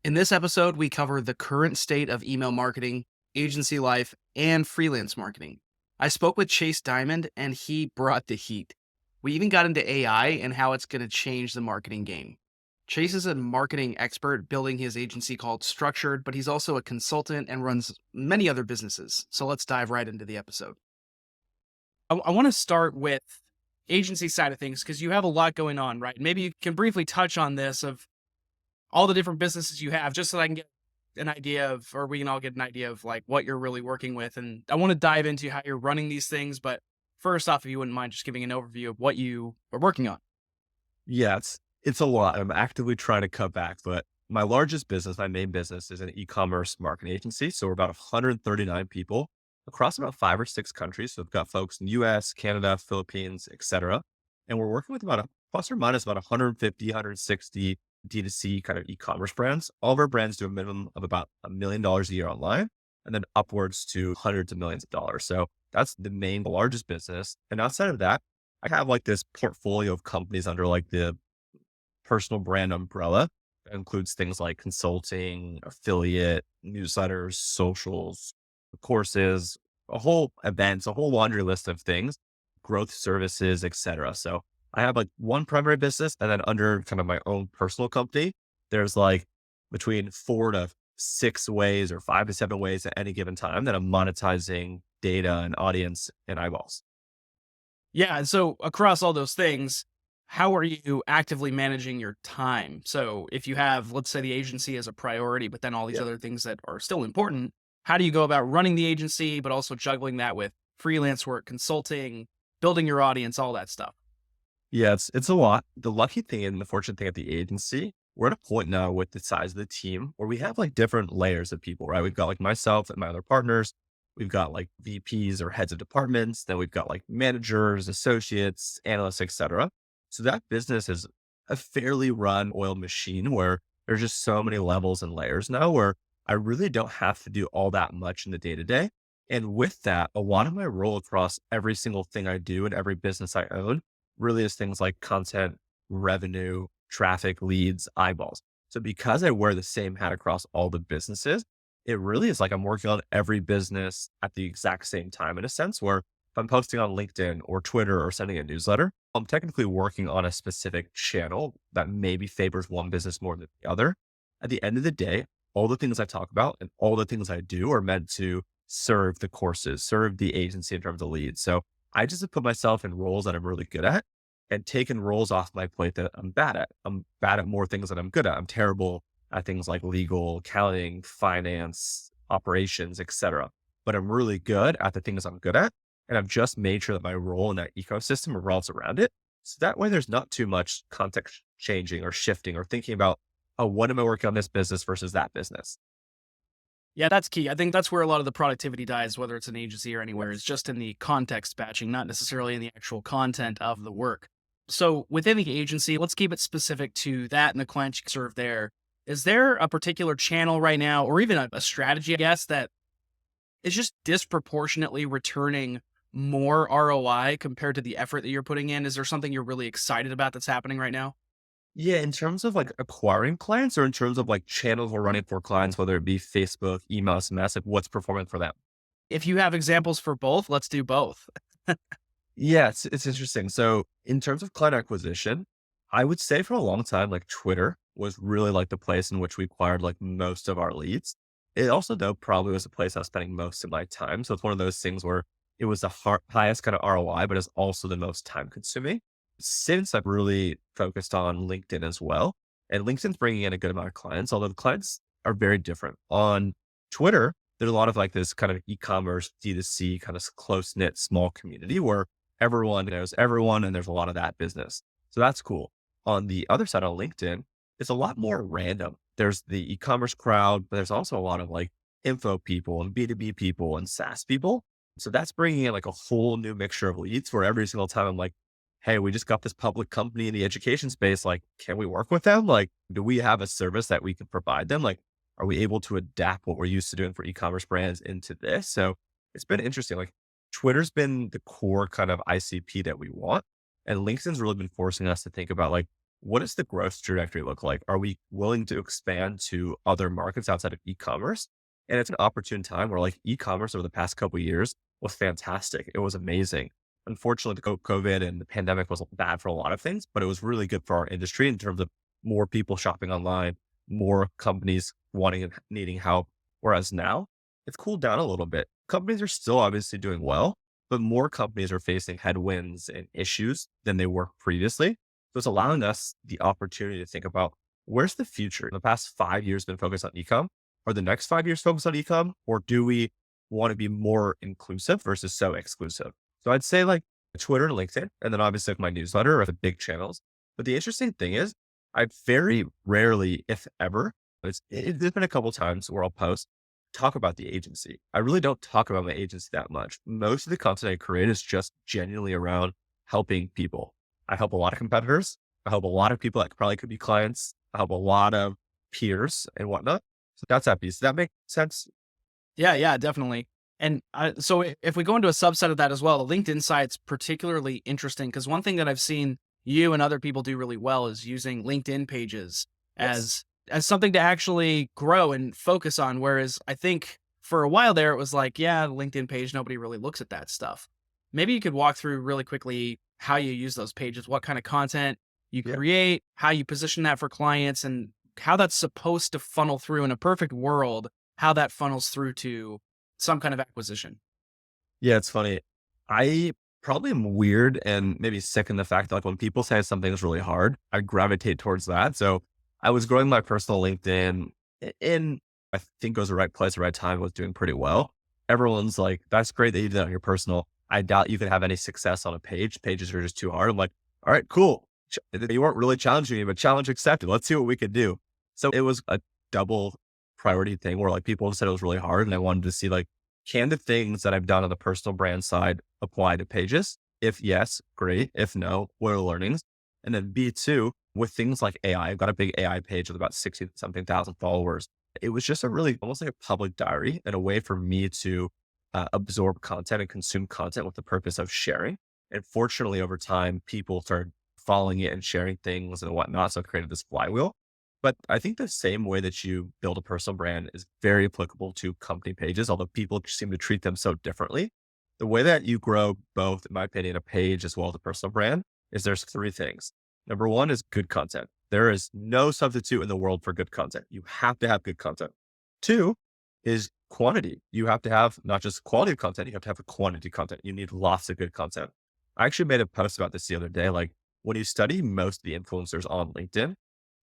In this episode, we cover the current state of email marketing, agency life, and freelance marketing. I spoke with Chase Dimond, and he brought the heat. We even got into AI and how it's going to change the marketing game. Chase is a marketing expert building his agency called Structured, but he's also a consultant and runs many other businesses. So let's dive right into the episode. I want to start with agency side of things because you have a lot going on, right? Maybe you can briefly touch on this of all the different businesses you have, just so I can get an idea of, or we can all get an idea of like what you're really working with. And I want to dive into how you're running these things. But first off, if you wouldn't mind just giving an overview of what you are working on. Yeah, it's a lot. I'm actively trying to cut back, but my largest business, my main business is an e-commerce marketing agency. So we're about 139 people across about 5 or 6 countries. So we've got folks in US, Canada, Philippines, etc. And we're working with about a plus or minus about 150, 160 D2C kind of e-commerce brands. All of our brands do a minimum of about $1 million a year online and then upwards to hundreds of millions of dollars. So that's the main, the largest business. And outside of that, I have like this portfolio of companies under like the personal brand umbrella that includes things like consulting, affiliate, newsletters, socials, courses, a whole events, a whole laundry list of things, growth services, etc. So I have like one primary business and then under kind of my own personal company, there's like between 4 to 6 ways or 5 to 7 ways at any given time that I'm monetizing data and audience and eyeballs. Yeah. And so across all those things, how are you actively managing your time? So if you have, let's say, the agency as a priority, but then all these other things that are still important, how do you go about running the agency, but also juggling that with freelance work, consulting, building your audience, all that stuff? Yeah, it's a lot. The lucky thing and the fortunate thing at the agency, we're at a point now with the size of the team where we have like different layers of people, right? We've got like myself and my other partners. We've got like VPs or heads of departments. Then we've got like managers, associates, analysts, etc. So that business is a fairly run oiled machine where there's just so many levels and layers now where I really don't have to do all that much in the day to day. And with that, a lot of my role across every single thing I do and every business I own really is things like content, revenue, traffic, leads, eyeballs. So because I wear the same hat across all the businesses, it really is like I'm working on every business at the exact same time in a sense where if I'm posting on LinkedIn or Twitter or sending a newsletter, I'm technically working on a specific channel that maybe favors one business more than the other. At the end of the day, all the things I talk about and all the things I do are meant to serve the courses, serve the agency in terms of leads. So I just have put myself in roles that I'm really good at and taken roles off my plate that I'm bad at. I'm bad at more things that I'm good at. I'm terrible at things like legal, accounting, finance, operations, etc. But I'm really good at the things I'm good at. And I've just made sure that my role in that ecosystem revolves around it. So that way there's not too much context changing or shifting or thinking about, oh, what am I working on this business versus that business? Yeah, that's key. I think that's where a lot of the productivity dies, whether it's an agency or anywhere, is Yes. just in the context batching, not necessarily in the actual content of the work. So within the agency, let's keep it specific to that and the clients you serve there. Is there a particular channel right now, or even a strategy, I guess, that is just disproportionately returning more ROI compared to the effort that you're putting in? Is there something you're really excited about that's happening right now? Yeah, in terms of like acquiring clients or in terms of like channels we're running for clients, whether it be Facebook, email, SMS, like what's performing for them? If you have examples for both, let's do both. Yeah, it's interesting. So in terms of client acquisition, I would say for a long time, like Twitter was really like the place in which we acquired like most of our leads. It also though probably was the place I was spending most of my time. So it's one of those things where it was the highest kind of ROI, but it's also the most time consuming. Since I've really focused on LinkedIn as well, and LinkedIn's bringing in a good amount of clients, although the clients are very different. On Twitter, there's a lot of like this kind of e-commerce D2C kind of close knit small community where everyone knows everyone, and there's a lot of that business. So that's cool. On the other side on LinkedIn, it's a lot more random. There's the e-commerce crowd, but there's also a lot of like info people and B2B people and SaaS people. So that's bringing in like a whole new mixture of leads where every single time I'm like, hey, we just got this public company in the education space. Like, can we work with them? Like, do we have a service that we can provide them? Like, are we able to adapt what we're used to doing for e-commerce brands into this? So it's been interesting. Like Twitter's been the core kind of ICP that we want. And LinkedIn's really been forcing us to think about like, what does the growth trajectory look like? Are we willing to expand to other markets outside of e-commerce? And it's an opportune time where like e-commerce over the past couple of years was fantastic. It was amazing. Unfortunately, the COVID and the pandemic was bad for a lot of things, but it was really good for our industry in terms of more people shopping online, more companies wanting and needing help. Whereas now it's cooled down a little bit. Companies are still obviously doing well, but more companies are facing headwinds and issues than they were previously. So it's allowing us the opportunity to think about where's the future. The past 5 years been focused on ecom. Are the next 5 years focused on ecom, or do we want to be more inclusive versus so exclusive? So I'd say like Twitter and LinkedIn, and then obviously like my newsletter are the big channels. But the interesting thing is, I very rarely, if ever, there's been a couple times where I'll post talk about the agency. I really don't talk about my agency that much. Most of the content I create is just genuinely around helping people. I help a lot of competitors. I help a lot of people that probably could be clients. I help a lot of peers and whatnot. So that's that piece. Does that make sense? Yeah, yeah, definitely. And so if we go into a subset of that as well, the LinkedIn side's particularly interesting because one thing that I've seen you and other people do really well is using LinkedIn pages Yes. as something to actually grow and focus on. Whereas I think for a while there, it was like, yeah, the LinkedIn page, nobody really looks at that stuff. Maybe you could walk through really quickly how you use those pages, what kind of content you Yeah. create, how you position that for clients, and how that's supposed to funnel through in a perfect world, how that funnels through to some kind of acquisition. Yeah, it's funny. I probably am weird and maybe sick in the fact that like when people say something is really hard, I gravitate towards that. So I was growing my personal LinkedIn in I think it was the right place, the right time. I was doing pretty well. Everyone's like, that's great that you did that on your personal. I doubt you can have any success on a page. Pages are just too hard. I'm like, all right, cool. You weren't really challenging me, but challenge accepted. Let's see what we could do. So it was a double priority thing where like people said it was really hard and I wanted to see like, can the things that I've done on the personal brand side apply to pages? If yes, great. If no, what are the learnings? And then B2, with things like AI, I've got a big AI page with about 60 something thousand followers. It was just a really almost like a public diary and a way for me to absorb content and consume content with the purpose of sharing. And fortunately, over time, people started following it and sharing things and whatnot. So it created this flywheel. But I think the same way that you build a personal brand is very applicable to company pages, although people seem to treat them so differently. The way that you grow both, in my opinion, a page as well as a personal brand is there's three things. Number one is good content. There is no substitute in the world for good content. You have to have good content. Two is quantity. You have to have not just quality of content, you have to have a quantity of content. You need lots of good content. I actually made a post about this the other day. Like when you study most of the influencers on LinkedIn,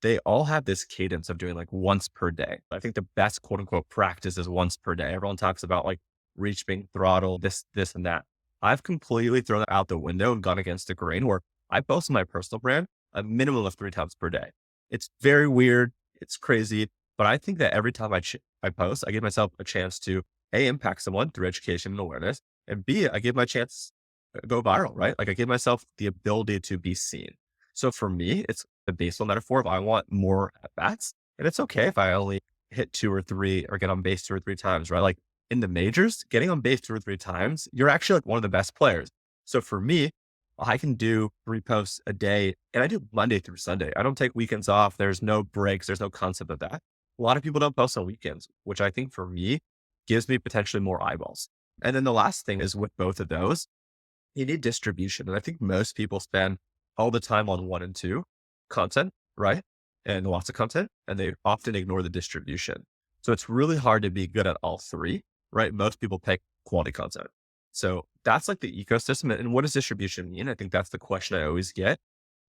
they all have this cadence of doing like once per day. I think the best quote unquote practice is once per day. Everyone talks about like reach being throttled, this, and that. I've completely thrown that out the window and gone against the grain where I post on my personal brand a minimum of 3 times per day. It's very weird. It's crazy. But I think that every time I post, I give myself a chance to A, impact someone through education and awareness. And B, I give my chance go viral, right? Like I give myself the ability to be seen. So for me, it's the baseball metaphor of I want more at bats. And it's okay if I only hit two or three or get on base 2 or 3 times, right? Like in the majors, getting on base 2 or 3 times, you're actually like one of the best players. So for me, I can do 3 posts a day and I do Monday through Sunday. I don't take weekends off. There's no breaks. There's no concept of that. A lot of people don't post on weekends, which I think for me gives me potentially more eyeballs. And then the last thing is with both of those, you need distribution. And I think most people spend all the time on one and two content, right? And lots of content, and they often ignore the distribution. So it's really hard to be good at all three, right? Most people pick quality content. So that's like the ecosystem. And what does distribution mean? I think that's the question I always get.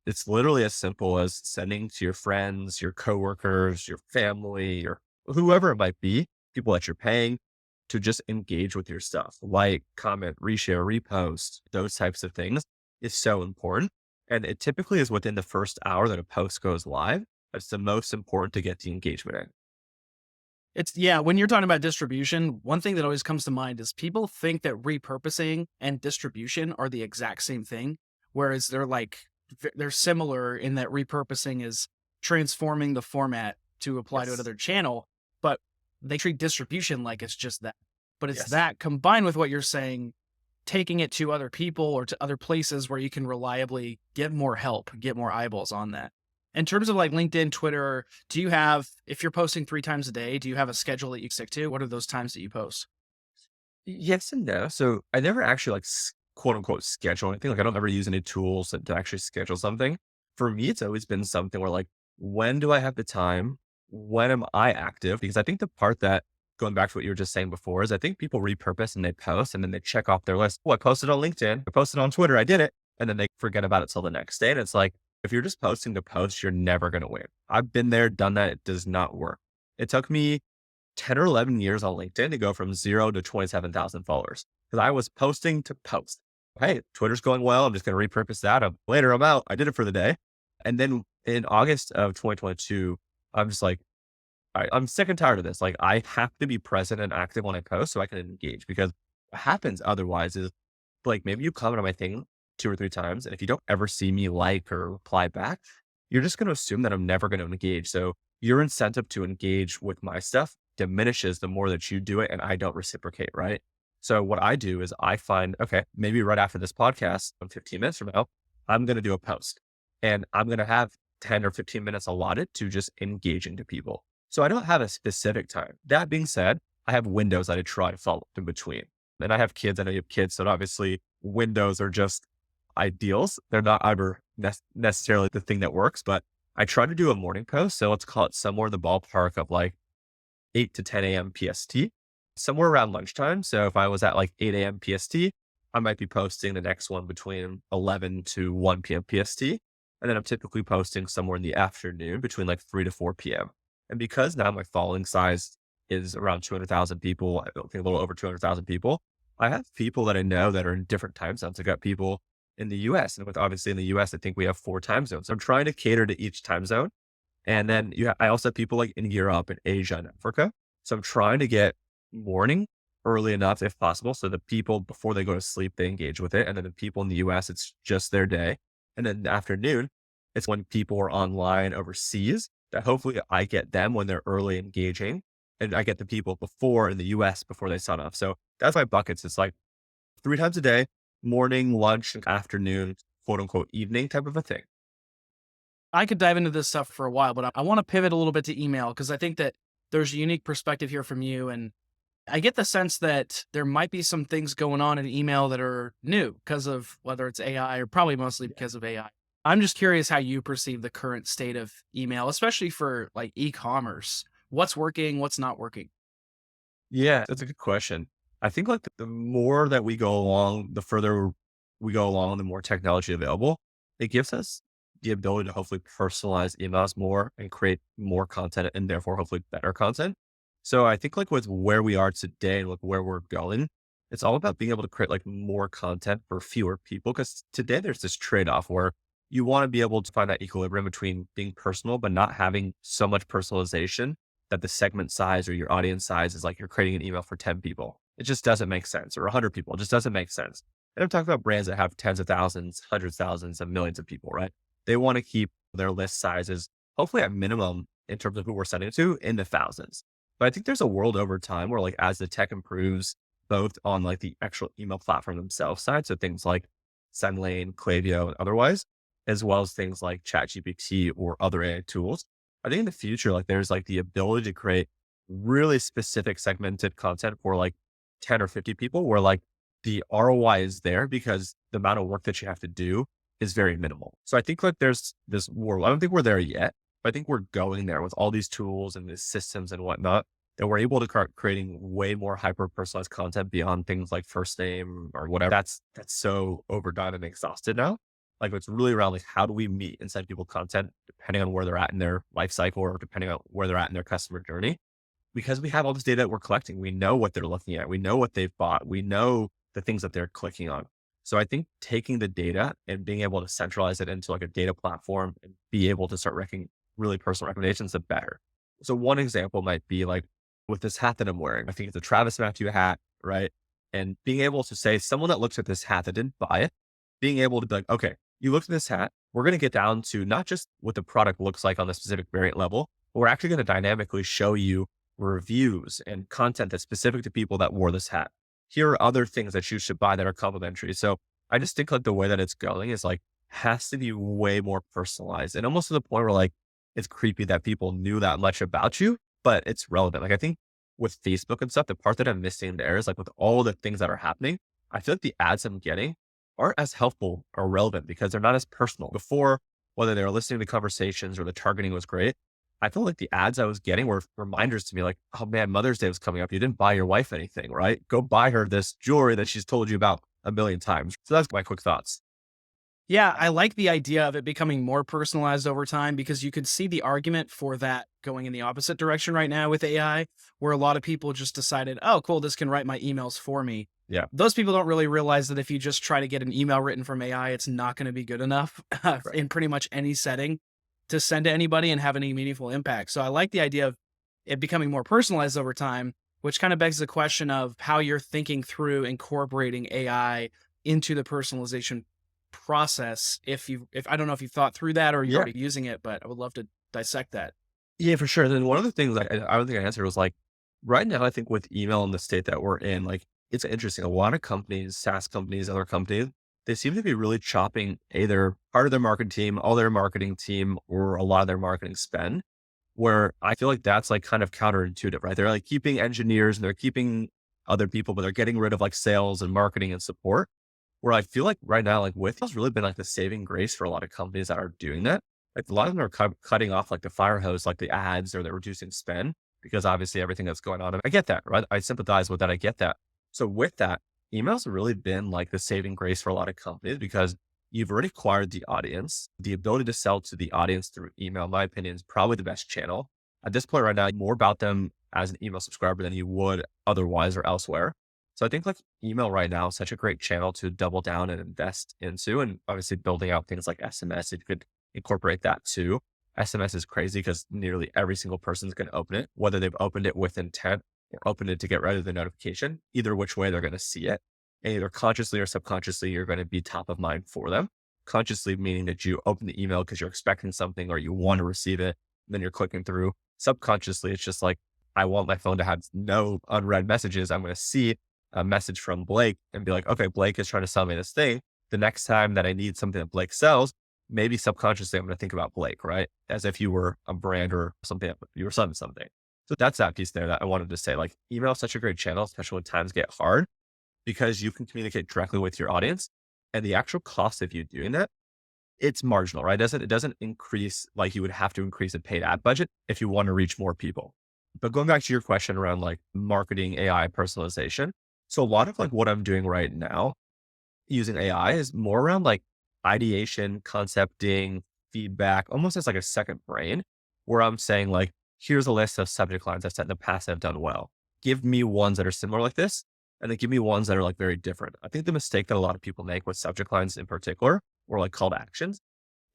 It's literally as simple as sending to your friends, your coworkers, your family, or whoever it might be, people that you're paying to just engage with your stuff, like, comment, reshare, repost, those types of things is so important. And it typically is within the first hour that a post goes live. It's the most important to get the engagement in. It's yeah, when you're talking about distribution, one thing that always comes to mind is people think that repurposing and distribution are the exact same thing, whereas they're like they're similar in that repurposing is transforming the format to apply to Yes. another channel, but they treat distribution like it's just that. But it's Yes. that combined with what you're saying, taking it to other people or to other places where you can reliably get more help, get more eyeballs on that. In terms of like LinkedIn, Twitter, do you have, if you're posting 3 times a day, do you have a schedule that you stick to? What are those times that you post? Yes and no. So I never actually like quote unquote schedule anything. Like I don't ever use any tools to actually schedule something. For me, it's always been something where like, when do I have the time? When am I active? Because I think the part that going back to what you were just saying before is I think people repurpose and they post and then they check off their list. Oh, I posted on LinkedIn. I posted on Twitter. I did it. And then they forget about it till the next day. And it's like, if you're just posting to post, you're never going to win. I've been there, done that. It does not work. It took me 10 or 11 years on LinkedIn to go from 0 to 27,000 followers because I was posting to post. Hey, Twitter's going well. I'm just going to repurpose that. Later, I'm out. I did it for the day. And then in August of 2022, I'm just like, I'm sick and tired of this. Like, I have to be present and active when I post so I can engage because what happens otherwise is like maybe you comment on my thing 2 or 3 times. And if you don't ever see me like or reply back, you're just going to assume that I'm never going to engage. So your incentive to engage with my stuff diminishes the more that you do it and I don't reciprocate, right? So what I do is I find, okay, maybe right after this podcast, 15 minutes from now, I'm going to do a post and I'm going to have 10 or 15 minutes allotted to just engaging to people. So I don't have a specific time. That being said, I have windows that I try to follow in between. And I have kids. I know you have kids. So obviously windows are just ideals. They're not ever necessarily the thing that works, but I try to do a morning post. So let's call it somewhere in the ballpark of like 8 to 10 a.m. PST, somewhere around lunchtime. So if I was at like 8 a.m. PST, I might be posting the next one between 11 to 1 p.m. PST. And then I'm typically posting somewhere in the afternoon between like 3 to 4 p.m. And because now my following size is around 200,000 people, I don't think a little over 200,000 people, I have people that I know that are in different time zones. I got people in the US. And with obviously in the US, I think we have 4 time zones. So I'm trying to cater to each time zone. And then I also have people like in Europe and Asia and Africa. So I'm trying to get morning early enough if possible. So the people before they go to sleep, they engage with it. And then the people in the US, it's just their day. And then the afternoon, it's when people are online overseas that hopefully I get them when they're early engaging. And I get the people before in the US before they sign off. So that's my buckets. It's like 3 times a day, morning, lunch, and afternoon, quote unquote, evening type of a thing. I could dive into this stuff for a while, but I want to pivot a little bit to email because I think that there's a unique perspective here from you. And I get the sense that there might be some things going on in email that are new because of whether it's AI or probably mostly because of AI. I'm just curious how you perceive the current state of email, especially for like e-commerce. What's working, what's not working? Yeah, that's a good question. I think like the more that we go along, the further we go along, the more technology available, it gives us the ability to hopefully personalize emails more and create more content and therefore hopefully better content. So I think like with where we are today and like where we're going, it's all about being able to create like more content for fewer people. Cause today there's this trade off where you want to be able to find that equilibrium between being personal, but not having so much personalization that the segment size or your audience size is like you're creating an email for 10 people. It just doesn't make sense, or 100 people. It just doesn't make sense. And I'm talking about brands that have tens of thousands, hundreds of thousands, and millions of people, right? They want to keep their list sizes, hopefully at minimum in terms of who we're sending it to, in the thousands. But I think there's a world over time where like as the tech improves, both on like the actual email platform themselves side, so things like SendLane, Klaviyo, and otherwise, as well as things like ChatGPT or other AI tools, I think in the future, like there's like the ability to create really specific segmented content for like 10 or 50 people where like the ROI is there because the amount of work that you have to do is very minimal. So I think like there's this world. I don't think we're there yet, but I think we're going there with all these tools and these systems and whatnot that we're able to start creating way more hyper personalized content beyond things like first name or whatever. That's so overdone and exhausted now. Like it's really around like how do we meet and send people content depending on where they're at in their life cycle or depending on where they're at in their customer journey. Because we have all this data that we're collecting. We know what they're looking at. We know what they've bought. We know the things that they're clicking on. So I think taking the data and being able to centralize it into like a data platform and be able to start making really personal recommendations, the better. So one example might be like with this hat that I'm wearing. I think it's a Travis Matthew hat, right? And being able to say someone that looks at this hat that didn't buy it, being able to be like, okay, you looked at this hat. We're going to get down to not just what the product looks like on the specific variant level, but we're actually going to dynamically show you reviews and content that's specific to people that wore this hat. Here are other things that you should buy that are complimentary. So I just think like the way that it's going is like has to be way more personalized and almost to the point where like it's creepy that people knew that much about you, but it's relevant. Like I think with Facebook and stuff, the part that I'm missing there is like with all the things that are happening, I feel like the ads I'm getting aren't as helpful or relevant because they're not as personal. Before, whether they were listening to conversations or the targeting was great, I feel like the ads I was getting were reminders to me like, oh man, Mother's Day was coming up. You didn't buy your wife anything, right? Go buy her this jewelry that she's told you about a million times. So that's my quick thoughts. Yeah, I like the idea of it becoming more personalized over time because you could see the argument for that going in the opposite direction right now with AI, where a lot of people just decided, oh, cool, this can write my emails for me. Yeah. Those people don't really realize that if you just try to get an email written from AI, it's not going to be good enough Right. in pretty much any setting to send to anybody and have any meaningful impact. So I like the idea of it becoming more personalized over time, which kind of begs the question of how you're thinking through incorporating AI into the personalization process. If I don't know if you've thought through that or you're Yeah. already using it, but I would love to dissect that. Yeah, for sure. Then one of the things I don't think I answered was like, right now, I think with email in the state that we're in, like, it's interesting. A lot of companies, SaaS companies, other companies, they seem to be really chopping either part of their marketing team, all their marketing team, or a lot of their marketing spend. Where I feel like that's like kind of counterintuitive, right? They're like keeping engineers and they're keeping other people, but they're getting rid of like sales and marketing and support. Where I feel like right now, like with has really been like the saving grace for a lot of companies that are doing that. Like a lot of them are cutting off like the fire hose, like the ads, or they're reducing spend because obviously everything that's going on. And I get that, right? I sympathize with that. I get that. So with that, emails have really been like the saving grace for a lot of companies because you've already acquired the audience. The ability to sell to the audience through email, in my opinion, is probably the best channel. At this point right now, more about them as an email subscriber than you would otherwise or elsewhere. So I think like email right now is such a great channel to double down and invest into. And obviously building out things like SMS, if you could incorporate that too. SMS is crazy because nearly every single person is going to open it, whether they've opened it with intent or opened it to get rid of the notification. Either which way they're going to see it. And either consciously or subconsciously, you're going to be top of mind for them. Consciously meaning that you open the email because you're expecting something or you want to receive it. Then you're clicking through. Subconsciously, it's just like, I want my phone to have no unread messages. I'm going to see a message from Blake and be like, okay, Blake is trying to sell me this thing. The next time that I need something that Blake sells, maybe subconsciously I'm going to think about Blake, right? As if you were a brand or something, you were selling something. So that's that piece there that I wanted to say. Like email is such a great channel, especially when times get hard, because you can communicate directly with your audience. And the actual cost of you doing that, it's marginal, right? It doesn't increase like you would have to increase a paid ad budget if you want to reach more people. But going back to your question around like marketing AI personalization. So a lot of like what I'm doing right now using AI is more around like ideation, concepting, feedback, almost as like a second brain, where I'm saying like, here's a list of subject lines I've said in the past that I've done well. Give me ones that are similar like this, and then give me ones that are like very different. I think the mistake that a lot of people make with subject lines in particular, or like call to actions,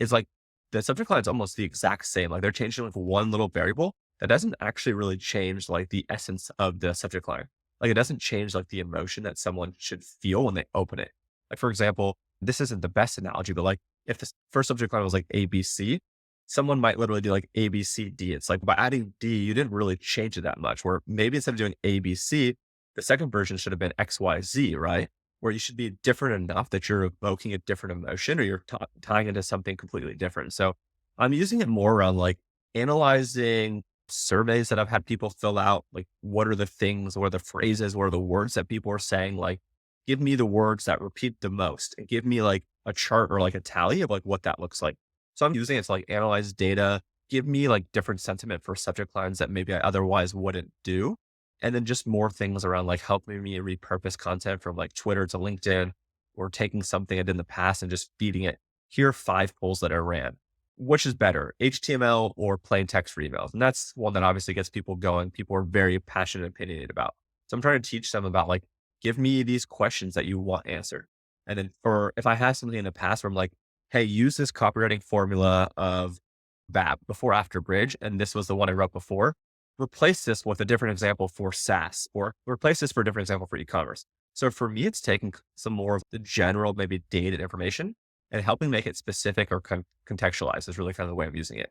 is like the subject line is almost the exact same. Like they're changing like one little variable that doesn't actually really change like the essence of the subject line. Like it doesn't change like the emotion that someone should feel when they open it. Like, for example, this isn't the best analogy, but like if the first subject line was like ABC, someone might literally do like ABCD. It's like by adding D, you didn't really change it that much. Where maybe instead of doing ABC, the second version should have been XYZ, right? Where you should be different enough that you're evoking a different emotion or you're tying into something completely different. So I'm using it more around like analyzing surveys that I've had people fill out. Like, what are the things, what are the phrases, what are the words that people are saying? Like, give me the words that repeat the most and give me like a chart or like a tally of like what that looks like. So I'm using it to like analyze data, give me like different sentiment for subject lines that maybe I otherwise wouldn't do. And then just more things around like helping me repurpose content from like Twitter to LinkedIn or taking something I did in the past and just feeding it. Here are 5 polls that I ran. Which is better, HTML or plain text for emails? And that's one that obviously gets people going. People are very passionate and opinionated about. So I'm trying to teach them about like, give me these questions that you want answered. And then for if I have something in the past where I'm like, hey, use this copywriting formula of BAP before after bridge, and this was the one I wrote before, replace this with a different example for SaaS or replace this for a different example for e-commerce. So for me, it's taking some more of the general, maybe dated information and helping make it specific or contextualized is really kind of the way I'm using it.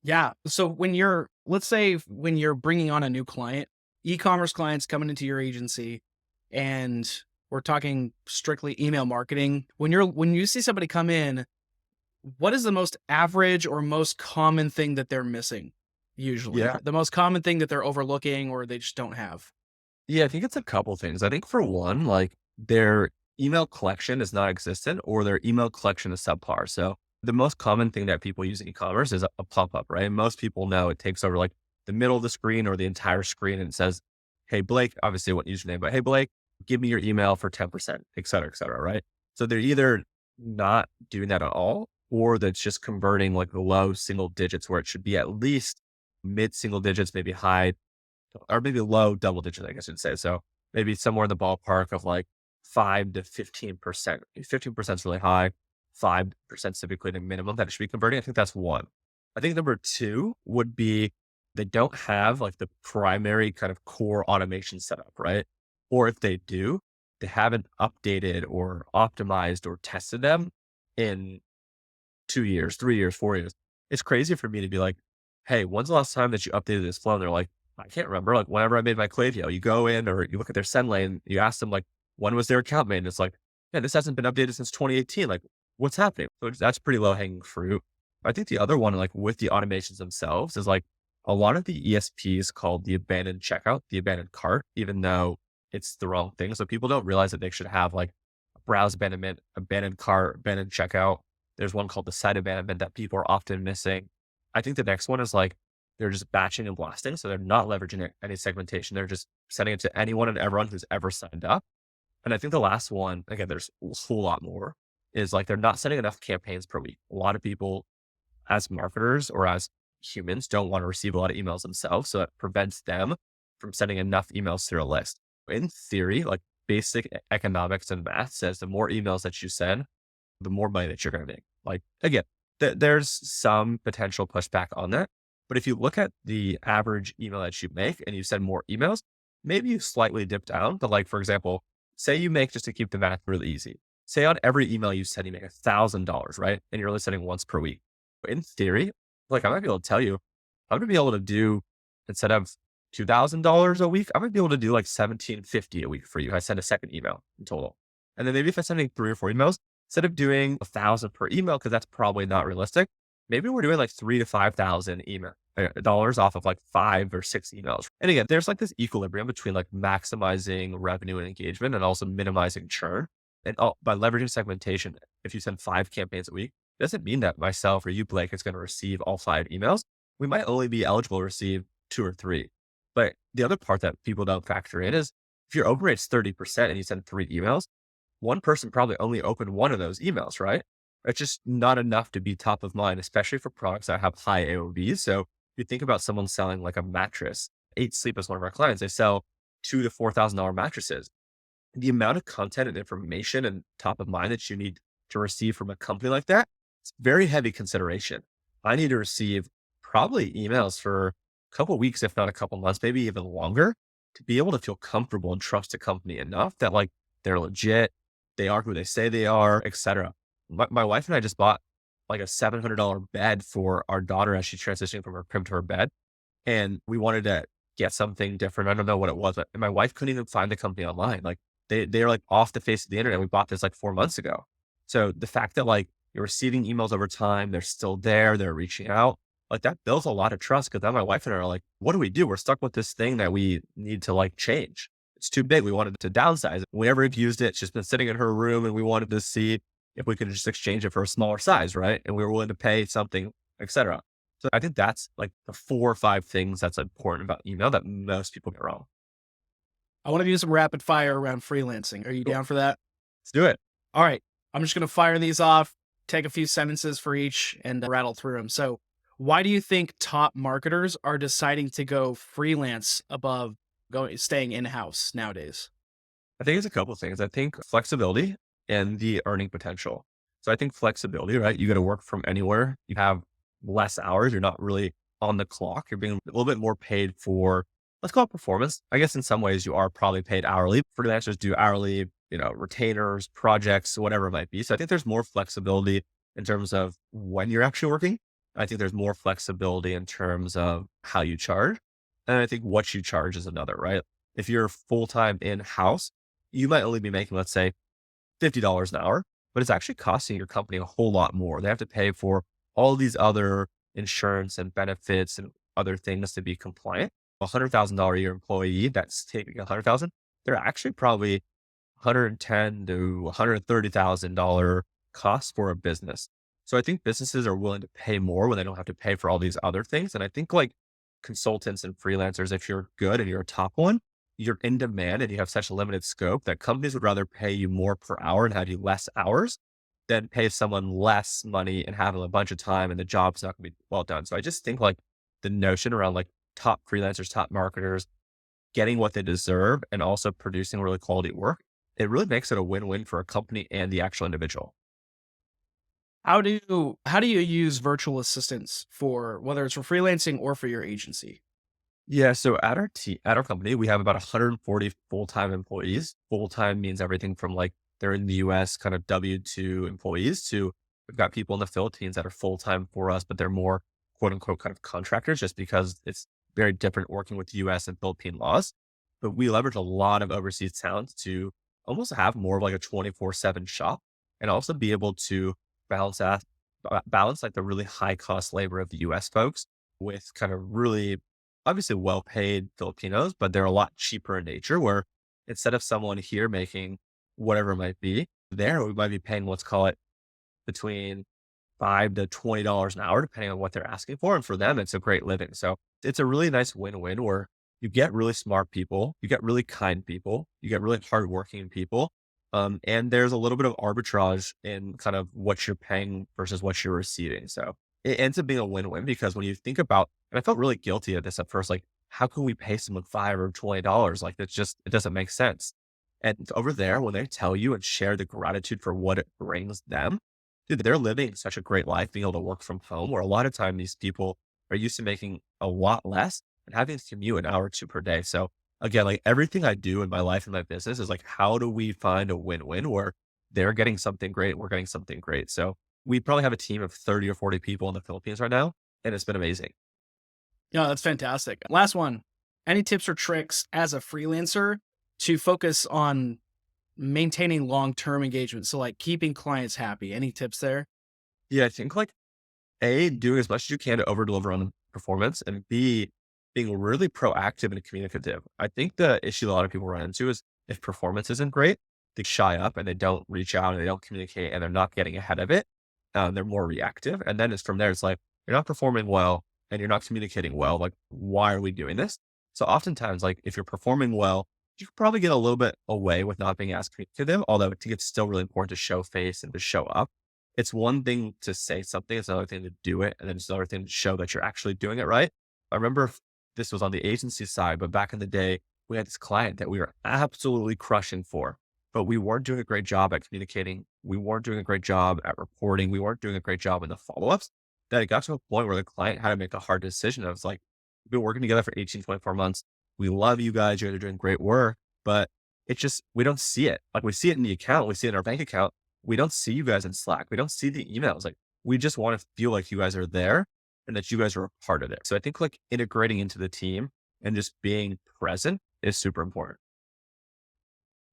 Yeah. So let's say when you're bringing on a new client, e-commerce clients coming into your agency, and we're talking strictly email marketing. When you see somebody come in, what is the most average or most common thing that they're missing usually? Yeah. The most common thing that they're overlooking or they just don't have? Yeah, I think it's a couple things. I think for one, like their email collection is not existent or their email collection is subpar. So the most common thing that people use in e-commerce is a pop-up, right? Most people know it takes over like the middle of the screen or the entire screen and it says, "Hey Blake," obviously what username, but "Hey Blake, give me your email for 10%, et cetera," right? So they're either not doing that at all, or that's just converting like the low single digits where it should be at least mid single digits, maybe high or maybe low double digits, I guess you'd say. So maybe somewhere in the ballpark of like 5 to 15%. 15% is really high. 5% typically the minimum that it should be converting. I think that's one. I think number two would be they don't have like the primary kind of core automation setup, right? Or if they do, they haven't updated or optimized or tested them in 2 years, 3 years, 4 years. It's crazy for me to be like, "Hey, when's the last time that you updated this flow?" And they're like, "I can't remember." Like whenever I made my Klaviyo, you go in or you look at their send lane, you ask them like, "When was their account made?" And it's like, "Yeah, this hasn't been updated since 2018. Like, what's happening?" So that's pretty low hanging fruit. I think the other one, like with the automations themselves, is like a lot of the ESPs called the abandoned checkout, the abandoned cart, even though it's the wrong thing. So people don't realize that they should have like browse abandonment, abandoned cart, abandoned checkout. There's one called the site abandonment that people are often missing. I think the next one is like they're just batching and blasting. So they're not leveraging any segmentation. They're just sending it to anyone and everyone who's ever signed up. And I think the last one, again, there's a whole lot more, is like they're not sending enough campaigns per week. A lot of people as marketers or as humans don't want to receive a lot of emails themselves. So it prevents them from sending enough emails through a list. In theory, like basic economics and math says the more emails that you send, the more money that you're going to make. Like again, there's some potential pushback on that. But if you look at the average email that you make and you send more emails, maybe you slightly dip down. But like, for example, say you make, just to keep the math really easy, say on every email you send, you make $1,000, right? And you're only sending once per week. In theory, like I might be able to tell you, I'm going to be able to do, instead of $2,000 a week, I'm going to be able to do like 1750 a week for you. I send a second email in total. And then maybe if I send 3 or 4 emails, instead of doing 1,000 per email, because that's probably not realistic, maybe we're doing like 3 to 5,000 email dollars off of like 5 or 6 emails. And again, there's like this equilibrium between like maximizing revenue and engagement and also minimizing churn. And by leveraging segmentation, if you send 5 campaigns a week, it doesn't mean that myself or you, Blake, is going to receive all 5 emails. We might only be eligible to receive 2 or 3. But the other part that people don't factor in is if your open rate's 30% and you send 3 emails, one person probably only opened one of those emails, right? It's just not enough to be top of mind, especially for products that have high AOVs. So if you think about someone selling like a mattress, Eight Sleep is one of our clients. They sell $2,000 to $4,000 mattresses. The amount of content and information and top of mind that you need to receive from a company like that, it's very heavy consideration. I need to receive probably emails for a couple of weeks, if not a couple of months, maybe even longer, to be able to feel comfortable and trust a company enough that like they're legit, they are who they say they are, etc. My wife and I just bought like a $700 bed for our daughter as she's transitioning from her crib to her bed. And we wanted to get something different. I don't know what it was, but my wife couldn't even find the company online. Like they're like off the face of the internet. We bought this like 4 months ago. So the fact that like you're receiving emails over time, they're still there, they're reaching out, like that builds a lot of trust. Cause then my wife and I are like, what do we do? We're stuck with this thing that we need to like change. It's too big. We wanted to downsize it. We never have used it. She's been sitting in her room and we wanted to see if we could just exchange it for a smaller size, right? And we were willing to pay something, etc. So I think that's like the 4 or 5 things that's important about email that most people get wrong. I want to do some rapid fire around freelancing. Are you Cool. down for that? Let's do it. All right. I'm just going to fire these off, take a few sentences for each and rattle through them. So, why do you think top marketers are deciding to go freelance above staying in house nowadays? I think it's a couple of things. I think flexibility and the earning potential. So I think flexibility, right? You got to work from anywhere. You have less hours. You're not really on the clock. You're being a little bit more paid for, let's call it performance. I guess in some ways you are probably paid hourly. Freelancers do hourly, retainers, projects, whatever it might be. So I think there's more flexibility in terms of when you're actually working. I think there's more flexibility in terms of how you charge. And I think what you charge is another, right? If you're full time in house, you might only be making, let's say, $50 an hour, but it's actually costing your company a whole lot more. They have to pay for all these other insurance and benefits and other things to be compliant. $100,000 a year employee that's taking 100,000, they're actually probably 110 to $130,000 cost for a business. So I think businesses are willing to pay more when they don't have to pay for all these other things. And I think like consultants and freelancers, if you're good and you're a top one, you're in demand and you have such a limited scope that companies would rather pay you more per hour and have you less hours than pay someone less money and have a bunch of time and the job's not going to be well done. So I just think like the notion around like top freelancers, top marketers getting what they deserve and also producing really quality work, it really makes it a win-win for a company and the actual individual. How do you use virtual assistants for whether it's for freelancing or for your agency? Yeah, so at our company, we have about 140 full-time employees. Full-time means everything from like they're in the US kind of W-2 employees to we've got people in the Philippines that are full-time for us, but they're more quote unquote kind of contractors just because it's very different working with US and Philippine laws. But we leverage a lot of overseas talent to almost have more of like a 24/7 shop and also be able to balance that balance like the really high cost labor of the US folks with kind of really obviously well-paid Filipinos, but they're a lot cheaper in nature where instead of someone here making whatever it might be, there we might be paying, let's call it between 5 to $20 an hour, depending on what they're asking for. And for them, it's a great living. So it's a really nice win-win where you get really smart people, you get really kind people, you get really hardworking people. And there's a little bit of arbitrage in kind of what you're paying versus what you're receiving. So it ends up being a win-win because when you think about, and I felt really guilty of this at first, like, how can we pay someone 5 or $20? Like, that's just, it doesn't make sense. And over there, when they tell you and share the gratitude for what it brings them, dude, they're living such a great life being able to work from home where a lot of time these people are used to making a lot less and having to commute an hour or two per day. So again, like everything I do in my life and my business is like, how do we find a win-win where they're getting something great, we're getting something great. So we probably have a team of 30 or 40 people in the Philippines right now, and it's been amazing. Yeah, that's fantastic. Last one. Any tips or tricks as a freelancer to focus on maintaining long-term engagement? So like keeping clients happy. Any tips there? Yeah, I think like A, doing as much as you can to over deliver on performance, and B, being really proactive and communicative. I think the issue a lot of people run into is if performance isn't great, they shy up and they don't reach out and they don't communicate and they're not getting ahead of it. They're more reactive. And then it's from there, it's like, you're not performing well and you're not communicating well. Like, why are we doing this? So oftentimes, like if you're performing well, you could probably get a little bit away with not being as communicative, although I think it's still really important to show face and to show up. It's one thing to say something, it's another thing to do it, and then it's another thing to show that you're actually doing it right. I remember this was on the agency side, but back in the day, we had this client that we were absolutely crushing for, but we weren't doing a great job at communicating. We weren't doing a great job at reporting. We weren't doing a great job in the follow-ups. That it got to a point where the client had to make a hard decision. I was like, we've been working together for 18, 24 months. We love you guys. You're doing great work, but it's just, we don't see it. Like we see it in the account, we see it in our bank account. We don't see you guys in Slack. We don't see the emails. Like we just want to feel like you guys are there and that you guys are a part of it. So I think like integrating into the team and just being present is super important.